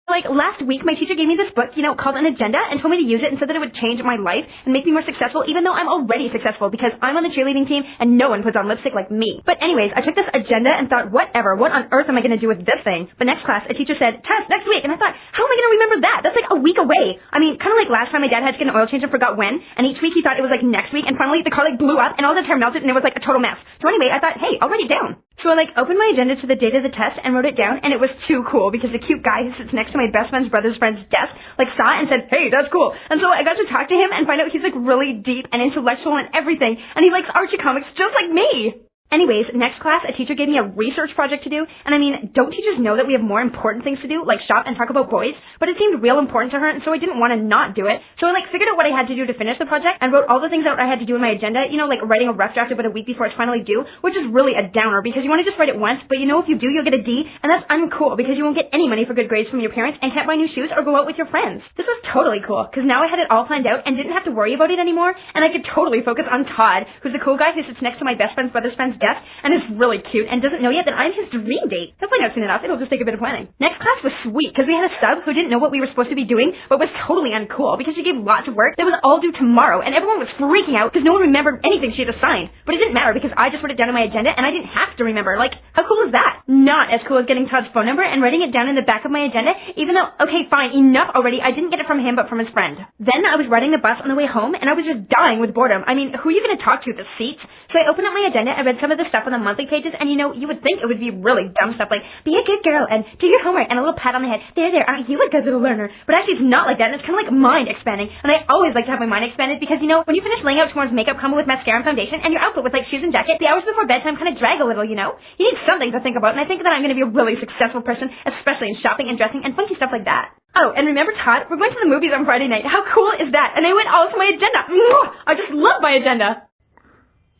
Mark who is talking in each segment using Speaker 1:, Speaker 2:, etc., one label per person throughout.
Speaker 1: Like, last week, my teacher gave me this book, called An Agenda, and told me to use it and said that it would change my life and make me more successful, even though I'm already successful because I'm on the cheerleading team and no one puts on lipstick like me. But anyways, I took this agenda and thought, whatever, what on earth am I going to do with this thing? But next class, a teacher said, test next week, and I thought, how am I going to remember that? That's like a week away. I mean, kind of like last time my dad had to get an oil change and forgot when, and each week he thought it was like next week, and finally the car like blew up and all the tire melted and it was like a total mess. So anyway, I thought, hey, I'll write it down. So I opened my agenda to the date of the test and wrote it down, and it was too cool because the cute guy who sits next to my best friend's brother's friend's desk saw it and said, hey, that's cool. And so I got to talk to him and find out he's really deep and intellectual and everything, and he likes Archie comics just like me. Anyways, next class, a teacher gave me a research project to do, and I mean, don't teachers know that we have more important things to do, like shop and talk about boys? But it seemed real important to her, and so I didn't want to not do it. So I figured out what I had to do to finish the project, and wrote all the things out I had to do in my agenda, like writing a rough draft about a week before it's finally due, which is really a downer, because you want to just write it once, but if you do, you'll get a D, and that's uncool, because you won't get any money for good grades from your parents, and can't buy new shoes or go out with your friends. This was totally cool, because now I had it all planned out, and didn't have to worry about it anymore, and I could totally focus on Todd, who's the cool guy who sits next to my best friend's brother's friend's desk, and is really cute and doesn't know yet that I'm his dream date. Hopefully not soon enough. It'll just take a bit of planning. Next class was sweet because we had a sub who didn't know what we were supposed to be doing but was totally uncool because she gave lots of work that was all due tomorrow, and everyone was freaking out because no one remembered anything she had assigned. But it didn't matter because I just wrote it down in my agenda and I didn't have to remember. How cool is that? Not as cool as getting Todd's phone number and writing it down in the back of my agenda, even though, okay, fine, enough already. I didn't get it from him but from his friend. Then I was riding the bus on the way home and I was just dying with boredom. I mean, who are you going to talk to? The seats? So I opened up my agenda and read some of the stuff on the monthly pages, and you would think it would be really dumb stuff like, be a good girl and do your homework and a little pat on the head. There, aren't you a good little learner? But actually it's not like that, and it's kind of like mind expanding. And I always like to have my mind expanded because, when you finish laying out tomorrow's makeup combo with mascara and foundation and your outfit with shoes and jacket, the hours before bedtime kind of drag a little, You need something to think about, and I think that I'm going to be a really successful person, especially in shopping and dressing and funky stuff like that. Oh, and remember Todd? We're going to the movies on Friday night. How cool is that? And I went all to my agenda. Mwah! I just love my agenda.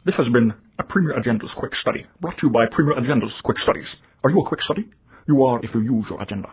Speaker 2: This has been a Premier Agenda's Quick Study, brought to you by Premier Agenda's Quick Studies. Are you a quick study? You are if you use your agenda.